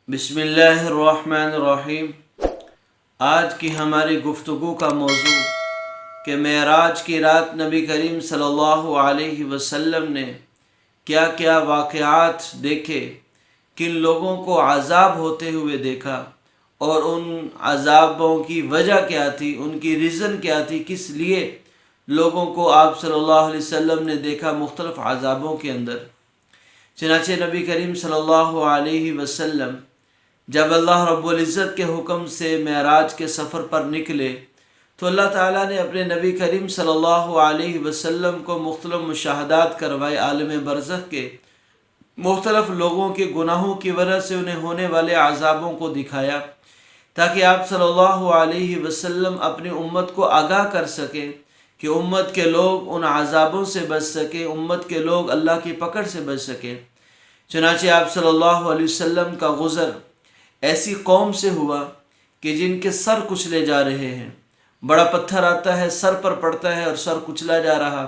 بسم اللہ الرحمن الرحیم۔ آج کی ہماری گفتگو کا موضوع کہ معراج کی رات نبی کریم صلی اللہ علیہ وسلم نے کیا کیا واقعات دیکھے، کن لوگوں کو عذاب ہوتے ہوئے دیکھا اور ان عذابوں کی وجہ کیا تھی، ان کی ریزن کیا تھی، کس لیے لوگوں کو آپ صلی اللہ علیہ وسلم نے دیکھا مختلف عذابوں کے اندر۔ چنانچہ نبی کریم صلی اللہ علیہ وسلم جب اللہ رب العزت کے حکم سے معراج کے سفر پر نکلے تو اللہ تعالیٰ نے اپنے نبی کریم صلی اللہ علیہ وسلم کو مختلف مشاہدات کروائے، عالم برزخ کے مختلف لوگوں کے گناہوں کی وجہ سے انہیں ہونے والے عذابوں کو دکھایا، تاکہ آپ صلی اللہ علیہ وسلم اپنی امت کو آگاہ کر سکیں کہ امت کے لوگ ان عذابوں سے بچ سکیں، امت کے لوگ اللہ کی پکڑ سے بچ سکیں۔ چنانچہ آپ صلی اللہ علیہ وسلم کا گزر ایسی قوم سے ہوا کہ جن کے سر کچلے جا رہے ہیں، بڑا پتھر آتا ہے سر پر پڑتا ہے اور سر کچلا جا رہا،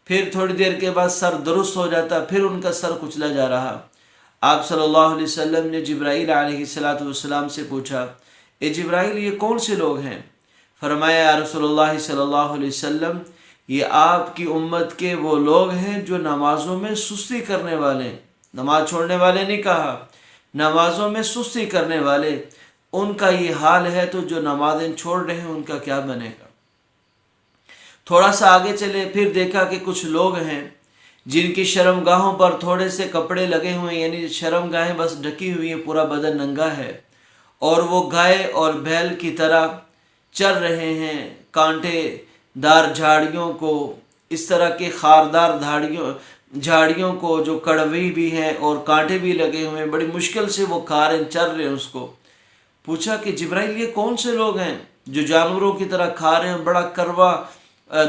پھر تھوڑی دیر کے بعد سر درست ہو جاتا، پھر ان کا سر کچلا جا رہا۔ آپ صلی اللہ علیہ وسلم نے جبرائیل علیہ السلام سے پوچھا، اے جبرائیل یہ کون سے لوگ ہیں؟ فرمایا یا رسول اللہ صلی اللہ علیہ وسلم، یہ آپ کی امت کے وہ لوگ ہیں جو نمازوں میں سستی کرنے والے، نماز چھوڑنے والے نہیں کہا، نمازوں میں سستی کرنے والے، ان کا یہ حال ہے، تو جو نمازیں چھوڑ رہے ہیں ان کا کیا بنے گا؟ تھوڑا سا آگے چلے، پھر دیکھا کہ کچھ لوگ ہیں جن کی شرمگاہوں پر تھوڑے سے کپڑے لگے ہوئے ہیں، یعنی شرمگاہیں بس ڈھکی ہوئی ہیں، پورا بدن ننگا ہے، اور وہ گائے اور بیل کی طرح چل رہے ہیں، کانٹے دار جھاڑیوں کو، اس طرح کے خاردار جھاڑیوں کو جو کڑوی بھی ہیں اور کانٹے بھی لگے ہوئے ہیں، بڑی مشکل سے وہ کھا رہے ہیں، چل رہے ہیں۔ اس کو پوچھا کہ جبرائیل یہ کون سے لوگ ہیں جو جانوروں کی طرح کھا رہے ہیں، بڑا کروا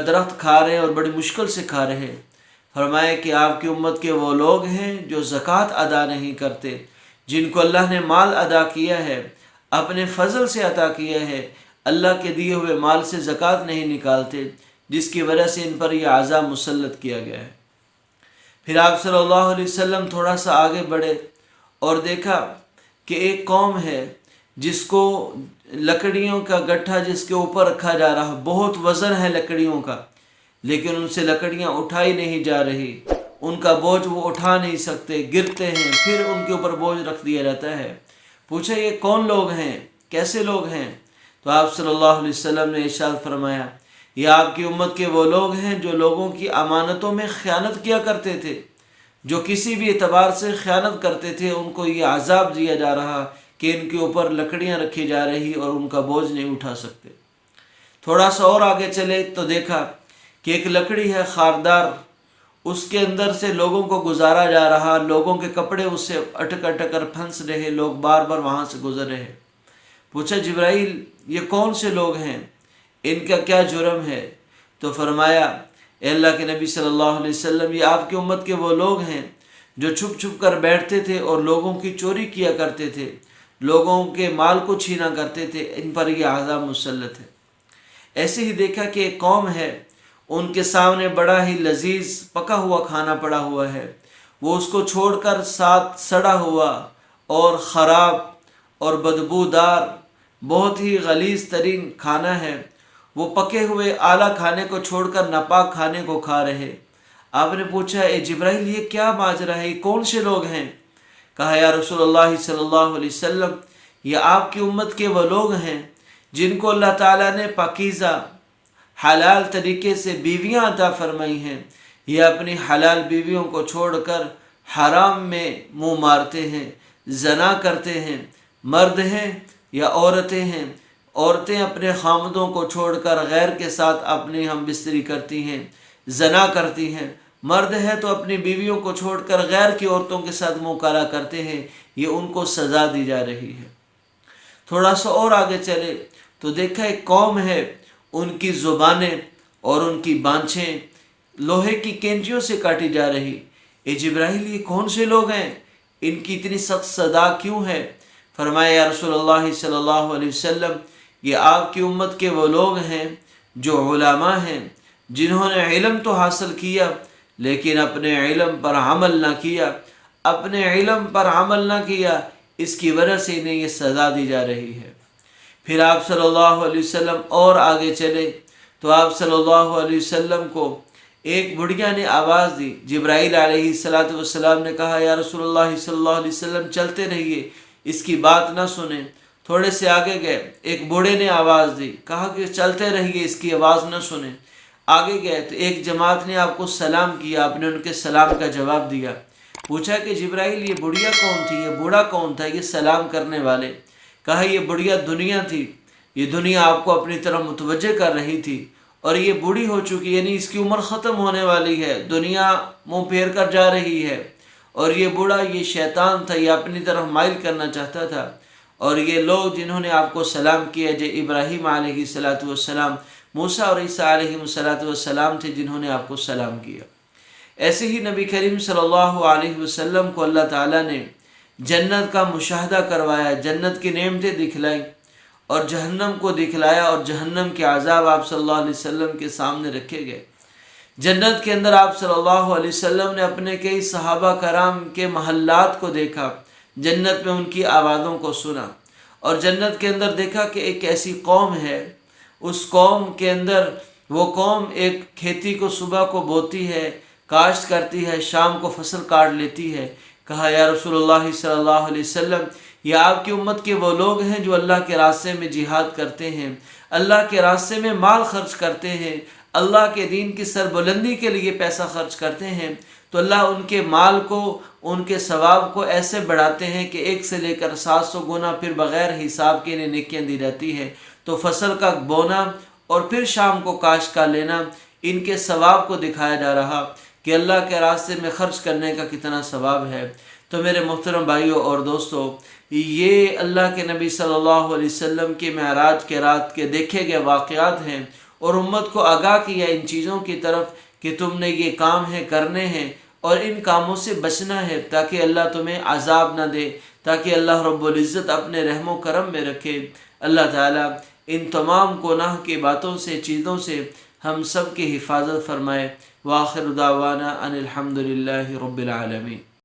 درخت کھا رہے ہیں اور بڑی مشکل سے کھا رہے ہیں؟ فرمایا کہ آپ کی امت کے وہ لوگ ہیں جو زکوٰۃ ادا نہیں کرتے، جن کو اللہ نے مال ادا کیا ہے، اپنے فضل سے عطا کیا ہے، اللہ کے دیے ہوئے مال سے زکوٰۃ نہیں نکالتے، جس کی وجہ سے ان پر یہ عذاب مسلط کیا گیا ہے۔ پھر آپ صلی اللہ علیہ وسلم تھوڑا سا آگے بڑھے اور دیکھا کہ ایک قوم ہے جس کو لکڑیوں کا گٹھا جس کے اوپر رکھا جا رہا، بہت وزن ہے لکڑیوں کا، لیکن ان سے لکڑیاں اٹھائی نہیں جا رہی، ان کا بوجھ وہ اٹھا نہیں سکتے، گرتے ہیں، پھر ان کے اوپر بوجھ رکھ دیا جاتا ہے۔ پوچھا یہ کون لوگ ہیں، کیسے لوگ ہیں؟ تو آپ صلی اللہ علیہ وسلم نے ارشاد فرمایا یہ آپ کی امت کے وہ لوگ ہیں جو لوگوں کی امانتوں میں خیانت کیا کرتے تھے، جو کسی بھی اعتبار سے خیانت کرتے تھے، ان کو یہ عذاب دیا جا رہا کہ ان کے اوپر لکڑیاں رکھی جا رہی اور ان کا بوجھ نہیں اٹھا سکتے۔ تھوڑا سا اور آگے چلے تو دیکھا کہ ایک لکڑی ہے خاردار، اس کے اندر سے لوگوں کو گزارا جا رہا، لوگوں کے کپڑے اس سے اٹک اٹک کر پھنس رہے، لوگ بار بار وہاں سے گزر رہے۔ پوچھا جبرائیل یہ کون سے لوگ ہیں، ان کا کیا جرم ہے؟ تو فرمایا اے اللہ کے نبی صلی اللہ علیہ وسلم، یہ آپ کی امت کے وہ لوگ ہیں جو چھپ چھپ کر بیٹھتے تھے اور لوگوں کی چوری کیا کرتے تھے، لوگوں کے مال کو چھینا کرتے تھے، ان پر یہ عذاب مسلط ہے۔ ایسے ہی دیکھا کہ ایک قوم ہے، ان کے سامنے بڑا ہی لذیذ پکا ہوا کھانا پڑا ہوا ہے، وہ اس کو چھوڑ کر ساتھ سڑا ہوا اور خراب اور بدبودار بہت ہی غلیظ ترین کھانا ہے، وہ پکے ہوئے اعلیٰ کھانے کو چھوڑ کر ناپاک کھانے کو کھا رہے۔ آپ نے پوچھا اے جبرائیل یہ کیا ماجرا ہے، یہ کون سے لوگ ہیں؟ کہا یا رسول اللہ صلی اللہ علیہ وسلم یہ آپ کی امت کے وہ لوگ ہیں جن کو اللہ تعالیٰ نے پاکیزہ حلال طریقے سے بیویاں عطا فرمائی ہیں، یہ اپنی حلال بیویوں کو چھوڑ کر حرام میں منہ مارتے ہیں، زنا کرتے ہیں، مرد ہیں یا عورتیں ہیں، عورتیں اپنے خامدوں کو چھوڑ کر غیر کے ساتھ اپنی ہم بستری کرتی ہیں، زنا کرتی ہیں، مرد ہے تو اپنی بیویوں کو چھوڑ کر غیر کی عورتوں کے ساتھ منہ کالا کرتے ہیں، یہ ان کو سزا دی جا رہی ہے۔ تھوڑا سا اور آگے چلے تو دیکھا ایک قوم ہے، ان کی زبانیں اور ان کی بانچیں لوہے کی کینچیوں سے کاٹی جا رہی۔ اے جبرائیل یہ کون سے لوگ ہیں، ان کی اتنی سخت سزا کیوں ہے؟ فرمایا یا رسول اللہ صلی اللہ علیہ وسلم یہ آپ کی امت کے وہ لوگ ہیں جو علماء ہیں، جنہوں نے علم تو حاصل کیا لیکن اپنے علم پر عمل نہ کیا، اپنے علم پر عمل نہ کیا، اس کی وجہ سے انہیں یہ سزا دی جا رہی ہے۔ پھر آپ صلی اللہ علیہ وسلم اور آگے چلے تو آپ صلی اللہ علیہ وسلم کو ایک بڑھیا نے آواز دی۔ جبرائیل علیہ السلام نے کہا یا رسول اللہ صلی اللہ علیہ وسلم چلتے رہیے، اس کی بات نہ سنیں۔ تھوڑے سے آگے گئے، ایک بوڑھے نے آواز دی، کہا کہ چلتے رہیے، اس کی آواز نہ سنیں۔ آگے گئے تو ایک جماعت نے آپ کو سلام کیا، آپ نے ان کے سلام کا جواب دیا۔ پوچھا کہ جبرائیل یہ بڑھیا کون تھی، یہ بوڑھا کون تھا، یہ سلام کرنے والے؟ کہا یہ بڑھیا دنیا تھی، یہ دنیا آپ کو اپنی طرف متوجہ کر رہی تھی اور یہ بوڑھی ہو چکی، یعنی اس کی عمر ختم ہونے والی ہے، دنیا منہ پھیر کر جا رہی ہے۔ اور یہ بوڑھا یہ شیطان تھا، یہ اپنی طرف مائل کرنا چاہتا تھا۔ اور یہ لوگ جنہوں نے آپ کو سلام کیا، جو ابراہیم علیہ السلام، موسیٰ اور عیسیٰ علیہ السلام تھے جنہوں نے آپ کو سلام کیا۔ ایسے ہی نبی کریم صلی اللہ علیہ وسلم کو اللہ تعالیٰ نے جنت کا مشاہدہ کروایا، جنت کی نعمتیں دکھلائی اور جہنم کو دکھلایا، اور جہنم کے عذاب آپ صلی اللہ علیہ وسلم کے سامنے رکھے گئے۔ جنت کے اندر آپ صلی اللہ علیہ وسلم نے اپنے کئی صحابہ کرام کے محلات کو دیکھا، جنت میں ان کی آوازوں کو سنا، اور جنت کے اندر دیکھا کہ ایک ایسی قوم ہے، اس قوم کے اندر وہ قوم ایک کھیتی کو صبح کو بوتی ہے، کاشت کرتی ہے، شام کو فصل کاٹ لیتی ہے۔ کہا یا رسول اللہ صلی اللہ علیہ وسلم یہ آپ کی امت کے وہ لوگ ہیں جو اللہ کے راستے میں جہاد کرتے ہیں، اللہ کے راستے میں مال خرچ کرتے ہیں، اللہ کے دین کی سربلندی کے لیے پیسہ خرچ کرتے ہیں، تو اللہ ان کے مال کو، ان کے ثواب کو ایسے بڑھاتے ہیں کہ 1 سے لے کر 700 گنا پھر بغیر حساب کے انہیں نیکیاں دی جاتی ہے۔ تو فصل کا بونا اور پھر شام کو کاشت کا لینا، ان کے ثواب کو دکھایا جا رہا کہ اللہ کے راستے میں خرچ کرنے کا کتنا ثواب ہے۔ تو میرے محترم بھائیوں اور دوستو، یہ اللہ کے نبی صلی اللہ علیہ وسلم کے معراج کے رات کے دیکھے گئے واقعات ہیں، اور امت کو آگاہ کیا ان چیزوں کی طرف کہ تم نے یہ کام ہیں کرنے ہیں اور ان کاموں سے بچنا ہے، تاکہ اللہ تمہیں عذاب نہ دے، تاکہ اللہ رب العزت اپنے رحم و کرم میں رکھے۔ اللہ تعالیٰ ان تمام گناہ کی باتوں سے، چیزوں سے ہم سب کی حفاظت فرمائے۔ وآخر دعوانا ان الحمد للہ رب العالمین۔